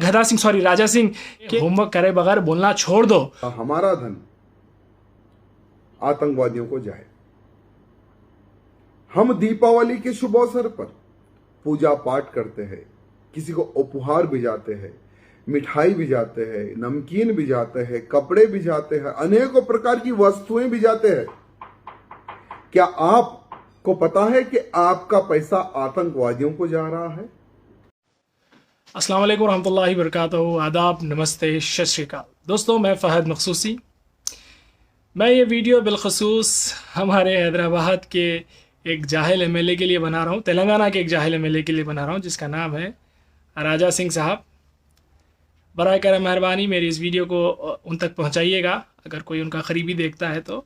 गधा सिंह सॉरी राजा सिंह के होमवर्क करे बगैर बोलना छोड़ दो। हमारा धन आतंकवादियों को जाए। हम दीपावली के शुभ अवसर पर पूजा पाठ करते हैं, किसी को उपहार भिजाते हैं, मिठाई भिजाते हैं, नमकीन भिजाते हैं, कपड़े भिजाते हैं, अनेकों प्रकार की वस्तुएं भिजाते हैं। क्या आपको पता है कि आपका पैसा आतंकवादियों को जा रहा है? अस्सलाम वालेकुम रहमतुल्लाहि वबरकातुहू, आदाब, नमस्ते, सत श्री अकाल। दोस्तों, मैं फ़हद मखसूसी। मैं ये वीडियो बिलखसूस हमारे हैदराबाद के एक जाहिल एमएलए के लिए बना रहा हूँ, तेलंगाना के एक जाहिल एमएलए के लिए बना रहा हूँ, जिसका नाम है राजा सिंह साहब। बराए करम मेहरबानी मेरी इस वीडियो को उन तक पहुँचाइएगा, अगर कोई उनका करीबी देखता है तो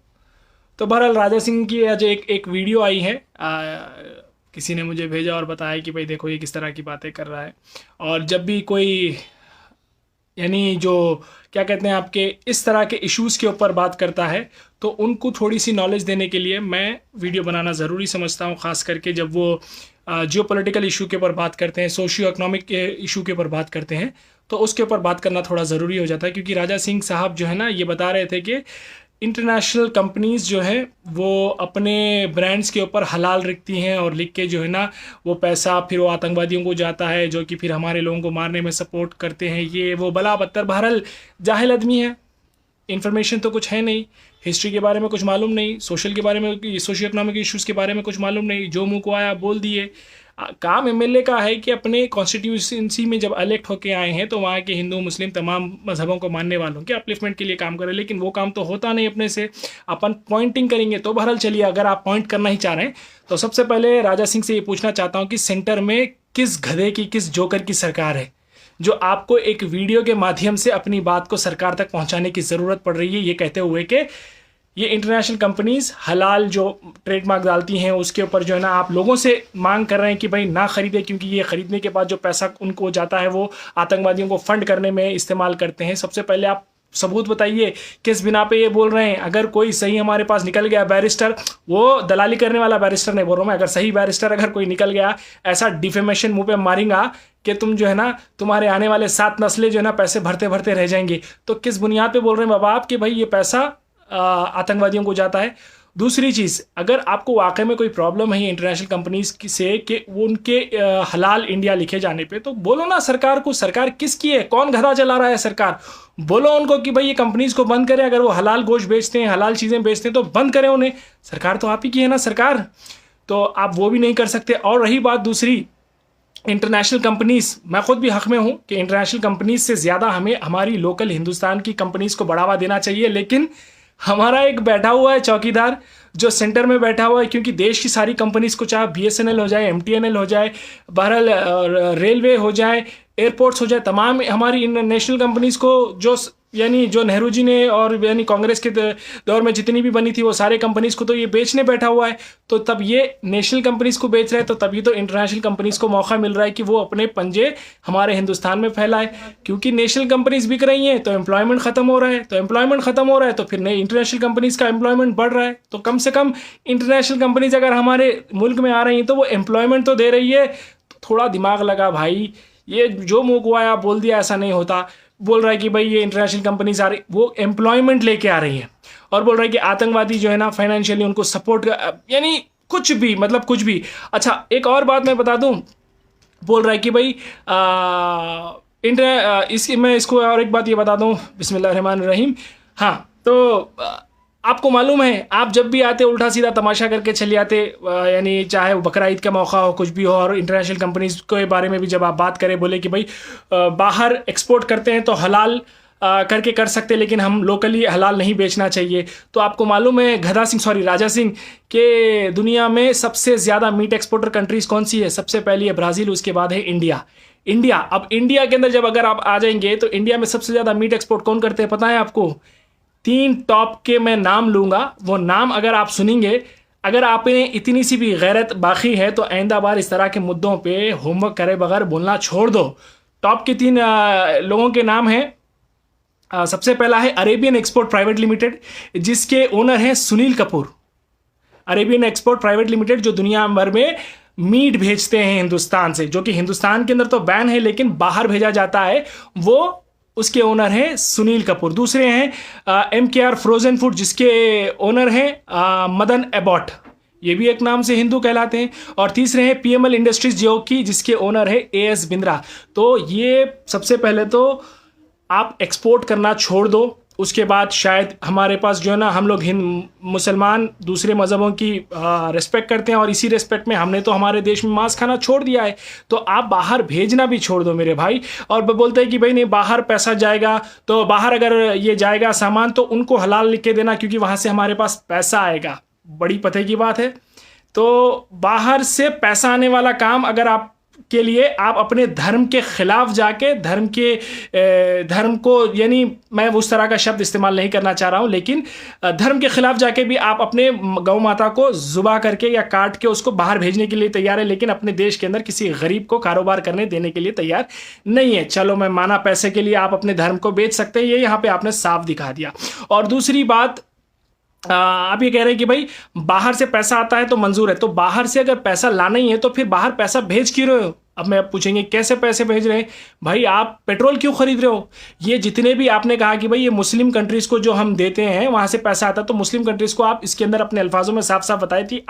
बहरहाल राजा सिंह की आज एक वीडियो आई है। किसी ने मुझे भेजा और बताया कि भाई देखो ये किस तरह की बातें कर रहा है। और जब भी कोई यानी जो क्या कहते हैं आपके इस तरह के इश्यूज़ के ऊपर बात करता है तो उनको थोड़ी सी नॉलेज देने के लिए मैं वीडियो बनाना ज़रूरी समझता हूँ, ख़ास करके जब वो जियोपॉलिटिकल इशू के ऊपर बात करते हैं, सोशियो इकोनॉमिक इशू के ऊपर बात करते हैं, तो उसके ऊपर बात करना थोड़ा ज़रूरी हो जाता है। क्योंकि राजा सिंह साहब जो है ना, ये बता रहे थे कि इंटरनेशनल कंपनीज़ जो है वो अपने ब्रांड्स के ऊपर हलाल लिखती हैं और लिख के जो है ना वो पैसा फिर वो आतंकवादियों को जाता है, जो कि फिर हमारे लोगों को मारने में सपोर्ट करते हैं। ये वो बला बत्तर, बहरहाल जाहिल आदमी है, इन्फॉर्मेशन तो कुछ है नहीं, हिस्ट्री के बारे में कुछ मालूम नहीं, सोशल के बारे में, सोशियो इकोनॉमिक इश्यूज़ के बारे में कुछ मालूम नहीं, जो मुँह को आया बोल दिए। काम एमएलए का है कि अपने कॉन्स्टिट्यूंसी में जब इलेक्ट होके आए हैं तो वहाँ के हिंदू मुस्लिम तमाम मजहबों को मानने वालों के अपलिफ्टमेंट के लिए काम करें, लेकिन वो काम तो होता नहीं अपने से। अपन पॉइंटिंग करेंगे तो बहरहाल चलिए, अगर आप पॉइंट करना ही चाह रहे हैं तो सबसे पहले राजा सिंह से ये पूछना चाहता हूँ कि सेंटर में किस गधे की, किस जोकर की सरकार है जो आपको एक वीडियो के माध्यम से अपनी बात को सरकार तक पहुँचाने की ज़रूरत पड़ रही है, ये कहते हुए कि ये इंटरनेशनल कंपनीज़ हलाल जो ट्रेडमार्क डालती हैं उसके ऊपर जो है ना आप लोगों से मांग कर रहे हैं कि भाई ना ख़रीदें, क्योंकि ये ख़रीदने के बाद जो पैसा उनको जाता है वो आतंकवादियों को फ़ंड करने में इस्तेमाल करते हैं। सबसे पहले आप सबूत बताइए किस बिना पे ये बोल रहे हैं। अगर कोई सही हमारे पास निकल गया बैरिस्टर, वो दलाली करने वाला बैरिस्टर नहीं बोल रहा हूँ मैं, अगर सही बैरिस्टर अगर कोई निकल गया ऐसा डिफेमेशन मुँह पे मारेगा कि तुम जो है ना तुम्हारे आने वाले 7 नस्लें जो है ना पैसे भरते भरते रह जाएंगी, तो किस बुनियाद पर बोल रहे हैं बाबा आप कि भाई ये पैसा आतंकवादियों को जाता है। दूसरी चीज़, अगर आपको वाकई में कोई प्रॉब्लम है इंटरनेशनल कंपनीज से कि वो उनके हलाल इंडिया लिखे जाने पे, तो बोलो ना सरकार को। सरकार किसकी है, कौन गधा चला रहा है सरकार? बोलो उनको कि भाई ये कंपनीज को बंद करें, अगर वो हलाल गोश्त बेचते हैं, हलाल चीज़ें बेचते हैं तो बंद करें उन्हें। सरकार तो आप ही की है ना सरकार, तो आप वो भी नहीं कर सकते। और रही बात दूसरी, इंटरनेशनल कंपनीज़, मैं खुद भी हक़ में हूँ कि इंटरनेशनल कंपनीज से ज़्यादा हमें हमारी लोकल हिंदुस्तान की कंपनीज़ को बढ़ावा देना चाहिए। लेकिन हमारा एक बैठा हुआ है चौकीदार जो सेंटर में बैठा हुआ है, क्योंकि देश की सारी कंपनीज़ को, चाहे बीएसएनएल हो जाए, एमटीएनएल हो जाए, बहरहाल रेलवे हो जाए, एयरपोर्ट्स हो जाए, तमाम हमारी इंटरनेशनल कंपनीज़ को जो यानी जो नेहरू जी ने और यानी कांग्रेस के दौर में जितनी भी बनी थी वो सारे कंपनीज़ को तो ये बेचने बैठा हुआ है। तो तब ये नेशनल कंपनीज़ को बेच रहा है, तो तभी तो इंटरनेशनल कंपनीज़ को मौका मिल रहा है कि वो अपने पंजे हमारे हिंदुस्तान में फैलाए। क्योंकि नेशनल कंपनीज़ बिक रही हैं तो एम्प्लॉयमेंट ख़त्म हो रहा है, तो एम्प्लॉयमेंट ख़त्म हो रहा है तो फिर नई इंटरनेशनल कंपनीज़ का एम्प्लॉयमेंट बढ़ रहा है। तो कम से कम इंटरनेशनल कंपनीज़ अगर हमारे मुल्क में आ रही हैं तो वो एम्प्लॉयमेंट तो दे रही है। तो थोड़ा दिमाग लगा भाई, ये जो मुँह को आया बोल दिया ऐसा नहीं होता। बोल रहा है कि भाई ये इंटरनेशनल कंपनीज आ रही, वो एम्प्लॉयमेंट लेके आ रही हैं, और बोल रहा है कि आतंकवादी जो है ना फाइनेंशियली उनको सपोर्ट, यानी कुछ भी, मतलब कुछ भी। अच्छा, एक और बात मैं बता दूं, बोल रहा है कि भाई मैं इसको और एक बात ये बता दूं, बिस्मिल्लाहिर्रहमानिर्रहीम। हाँ, तो आपको मालूम है आप जब भी आते उल्टा सीधा तमाशा करके चले आते, यानी चाहे वो बकरा ईद का मौका हो, कुछ भी हो, और इंटरनेशनल कंपनीज के बारे में भी जब आप बात करें, बोले कि भाई बाहर एक्सपोर्ट करते हैं तो हलाल करके कर सकते, लेकिन हम लोकली हलाल नहीं बेचना चाहिए। तो आपको मालूम है गधा सिंह सॉरी राजा सिंह के दुनिया में सबसे ज़्यादा मीट एक्सपोर्टर कंट्रीज कौन सी है? सबसे पहली है ब्राज़ील, उसके बाद है इंडिया। अब इंडिया के अंदर जब अगर आप आ जाएंगे तो इंडिया में सबसे ज़्यादा मीट एक्सपोर्ट कौन करते हैं पता है आपको? 3 टॉप के मैं नाम लूँगा, वो नाम अगर आप सुनेंगे, अगर आप में इतनी सी भी गैरत बाकी है तो आइंदा बार इस तरह के मुद्दों पे होमवर्क करे बगैर बोलना छोड़ दो। टॉप के 3 लोगों के नाम हैं। सबसे पहला है अरेबियन एक्सपोर्ट प्राइवेट लिमिटेड, जिसके ओनर हैं Sunil Kapoor. Arabian export private limited जो दुनिया भर में मीट भेजते हैं हिंदुस्तान से, जो कि हिंदुस्तान के अंदर तो बैन है लेकिन बाहर भेजा जाता है, वो उसके ओनर हैं सुनील कपूर। दूसरे हैं MKR फ्रोजन फूड, जिसके ओनर हैं मदन एबॉट, ये भी एक नाम से हिंदू कहलाते हैं। और तीसरे हैं PML इंडस्ट्रीज, जो कि जिसके ओनर है AS बिंद्रा। तो ये सबसे पहले तो आप एक्सपोर्ट करना छोड़ दो, उसके बाद शायद हमारे पास जो है ना, हम लोग मुसलमान दूसरे मज़हबों की रिस्पेक्ट करते हैं और इसी रिस्पेक्ट में हमने तो हमारे देश में मांस खाना छोड़ दिया है, तो आप बाहर भेजना भी छोड़ दो मेरे भाई। और वो बोलते हैं कि भाई नहीं, बाहर पैसा जाएगा, तो बाहर अगर ये जाएगा सामान तो उनको हलाल लिख के देना, क्योंकि वहाँ से हमारे पास पैसा आएगा। बड़ी पते की बात है। तो बाहर से पैसा आने वाला काम अगर आप के लिए आप अपने धर्म के खिलाफ जाके धर्म को, यानी मैं उस तरह का शब्द इस्तेमाल नहीं करना चाह रहा हूं, लेकिन धर्म के खिलाफ जाके भी आप अपने गौ माता को जुबा करके या काट के उसको बाहर भेजने के लिए तैयार है, लेकिन अपने देश के अंदर किसी गरीब को कारोबार करने देने के लिए तैयार नहीं है। चलो मैं माना, पैसे के लिए आप अपने धर्म को बेच सकते हैं, ये यहाँ पे आपने साफ दिखा दिया। और दूसरी बात, आप ये कह रहे हैं कि भाई बाहर से पैसा आता है तो मंजूर है, तो बाहर से अगर पैसा लाना ही है तो फिर बाहर पैसा भेज क्यों रहे हो? अब मैं पूछेंगे कैसे पैसे भेज रहे हैं भाई, आप पेट्रोल क्यों खरीद रहे हो? ये जितने भी आपने कहा कि भाई ये मुस्लिम कंट्रीज को जो हम देते हैं वहां से पैसा आता है, तो मुस्लिम कंट्रीज को आप इसके अंदर अपने अल्फाजों में साफ साफ बताई थी,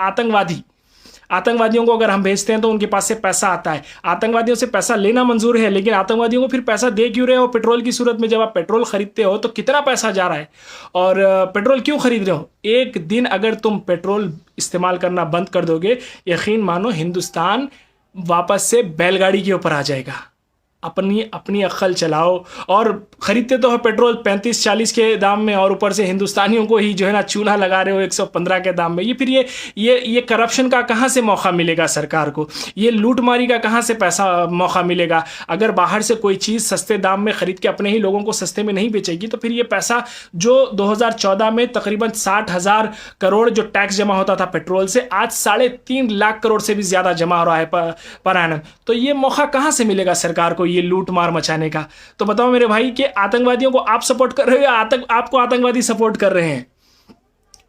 आतंकवादियों को अगर हम भेजते हैं तो उनके पास से पैसा आता है। आतंकवादियों से पैसा लेना मंजूर है, लेकिन आतंकवादियों को फिर पैसा दे क्यों रहे हो? पेट्रोल की सूरत में जब आप पेट्रोल खरीदते हो तो कितना पैसा जा रहा है, और पेट्रोल क्यों खरीद रहे हो? एक दिन अगर तुम पेट्रोल इस्तेमाल करना बंद कर दोगे, यकीन मानो हिंदुस्तान वापस से बैलगाड़ी के ऊपर आ जाएगा। अपनी अक्ल चलाओ। और ख़रीदते तो है पेट्रोल 35-40 के दाम में, और ऊपर से हिंदुस्तानियों को ही जो है ना चूल्हा लगा रहे हो 115 के दाम में। ये फिर ये करप्शन का कहाँ से मौका मिलेगा सरकार को? ये लूटमारी का कहाँ से मौका मिलेगा? अगर बाहर से कोई चीज़ सस्ते दाम में ख़रीद के अपने ही लोगों को सस्ते में नहीं बेचेगी, तो फिर ये पैसा जो 2014 में तकरीबन 60,000 करोड़ जो टैक्स जमा होता था पेट्रोल से, आज 3.5 लाख करोड़ से भी ज़्यादा जमा हो रहा है पर एनम। तो ये मौका कहाँ से मिलेगा सरकार को ये लूट मार मचाने का? तो बताओ मेरे भाई कि आतंकवादियों को आप सपोर्ट कर रहे हो या आपको आतंकवादी सपोर्ट कर रहे हैं?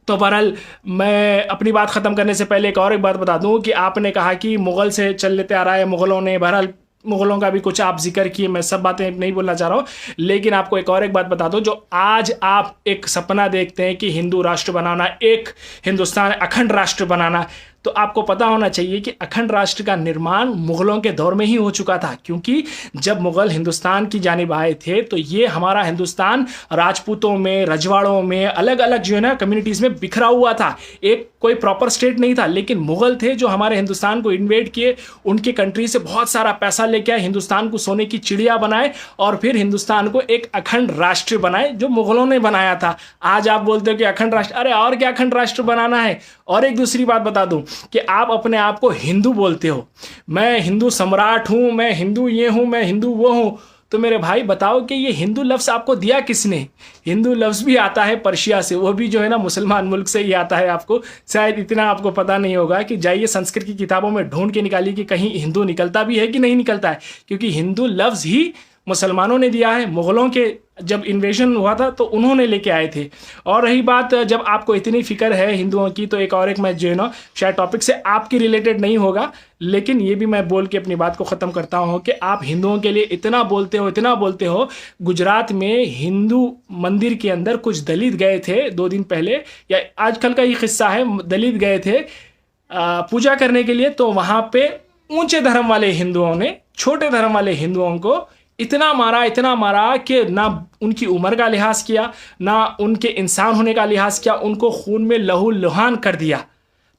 तो बहरहाल मैं अपनी बात खत्म करने से पहले एक बात बता दूं कि आपने कहा कि मुगल से चल लेते आ रहा है, मुगलों ने, बहरहाल मुगलों का भी कुछ आप जिक्र किए, मैं सब बातें नहीं बोलना चाह रहा हूँ, लेकिन आपको एक बात बता दो, जो आज आप एक सपना देखते हैं कि हिंदू राष्ट्र बनाना, एक हिंदुस्तान अखंड राष्ट्र बनाना, तो आपको पता होना चाहिए कि अखंड राष्ट्र का निर्माण मुगलों के दौर में ही हो चुका था। क्योंकि जब मुगल हिंदुस्तान की जानिब आए थे तो ये हमारा हिंदुस्तान राजपूतों में, रजवाड़ों में, अलग अलग जो है ना कम्युनिटीज़ में बिखरा हुआ था, एक कोई प्रॉपर स्टेट नहीं था। लेकिन मुगल थे जो हमारे हिंदुस्तान को इन्वेड किए, उनके कंट्री से बहुत सारा पैसा लेके आए, हिंदुस्तान को सोने की चिड़िया बनाए और फिर हिंदुस्तान को एक अखंड राष्ट्र बनाए, जो मुगलों ने बनाया था। आज आप बोलते हो कि अखंड राष्ट्र, अरे और क्या अखंड राष्ट्र बनाना है? और एक दूसरी बात बता दूं कि आप अपने आप को हिंदू बोलते हो, मैं हिंदू सम्राट हूं, मैं हिंदू ये हूं, मैं हिंदू वो हूं। तो मेरे भाई बताओ कि ये हिंदू लफ्ज़ आपको दिया किसने? हिंदू लफ्ज़ भी आता है पर्शिया से, वो भी जो है ना मुसलमान मुल्क से ही आता है। आपको शायद इतना आपको पता नहीं होगा कि जाइए संस्कृत की किताबों में ढूंढ के निकालिए कि कहीं हिंदू निकलता भी है कि नहीं निकलता है, क्योंकि हिंदू लफ्ज़ ही मुसलमानों ने दिया है। मुग़लों के जब इन्वेजन हुआ था तो उन्होंने लेके आए थे। और रही बात, जब आपको इतनी फिक्र है हिंदुओं की, तो एक मैं जो है ना शायद टॉपिक से आपकी रिलेटेड नहीं होगा, लेकिन ये भी मैं बोल के अपनी बात को ख़त्म करता हूँ कि आप हिंदुओं के लिए इतना बोलते हो। गुजरात में हिंदू मंदिर के अंदर कुछ दलित गए थे 2 दिन पहले, या आजकल का ही किस्सा है, दलित गए थे पूजा करने के लिए, तो वहाँ पे ऊंचे धर्म वाले हिंदुओं ने छोटे धर्म वाले हिंदुओं को इतना मारा कि ना उनकी उम्र का लिहाज किया, ना उनके इंसान होने का लिहाज किया, उनको खून में लहू लुहान कर दिया।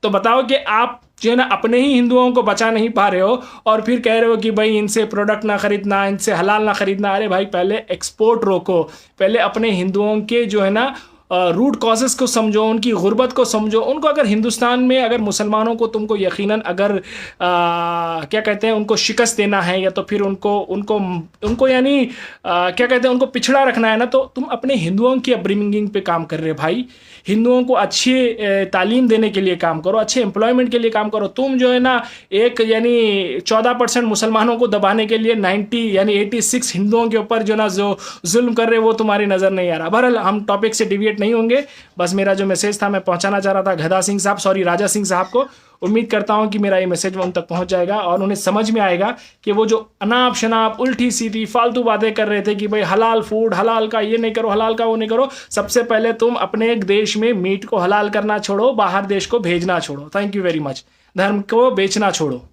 तो बताओ कि आप जो है ना अपने ही हिंदुओं को बचा नहीं पा रहे हो और फिर कह रहे हो कि भाई इनसे प्रोडक्ट ना खरीदना, इनसे हलाल ना खरीदना। अरे भाई पहले एक्सपोर्ट रोको, पहले अपने हिंदुओं के जो है ना रूट कॉजेस को समझो, उनकी गुर्बत को समझो। उनको अगर हिंदुस्तान में अगर मुसलमानों को तुमको यकीनन अगर क्या कहते हैं उनको शिकस्त देना है, या तो फिर उनको यानी क्या कहते हैं उनको पिछड़ा रखना है ना, तो तुम अपने हिंदुओं की अपब्रिंगिंग पे काम कर रहे हो भाई। हिंदुओं को अच्छी तालीम देने के लिए काम करो, अच्छे एम्प्लॉयमेंट के लिए काम करो। तुम जो है ना एक यानी 14% मुसलमानों को दबाने के लिए 86 हिंदुओं के ऊपर जो ना जो जुल्म कर रहे हो वो तुम्हारी नज़र नहीं आ रहा। बहरहाल हम टॉपिक से डिविएट नहीं होंगे। बस मेरा जो मैसेज था मैं पहुंचाना चाह रहा था राजा सिंह साहब को। उम्मीद करता हूं कि मेरा ये मैसेज उन तक पहुंच जाएगा और उन्हें समझ में आएगा कि वो जो अनाप शनाप उल्टी सीधी फालतू बातें कर रहे थे कि भाई हलाल फूड, हलाल का ये नहीं करो, हलाल का वो नहीं करो। सबसे पहले तुम अपने देश में मीट को हलाल करना छोड़ो, बाहर देश को भेजना छोड़ो। Thank you very much. धर्म को बेचना छोड़ो।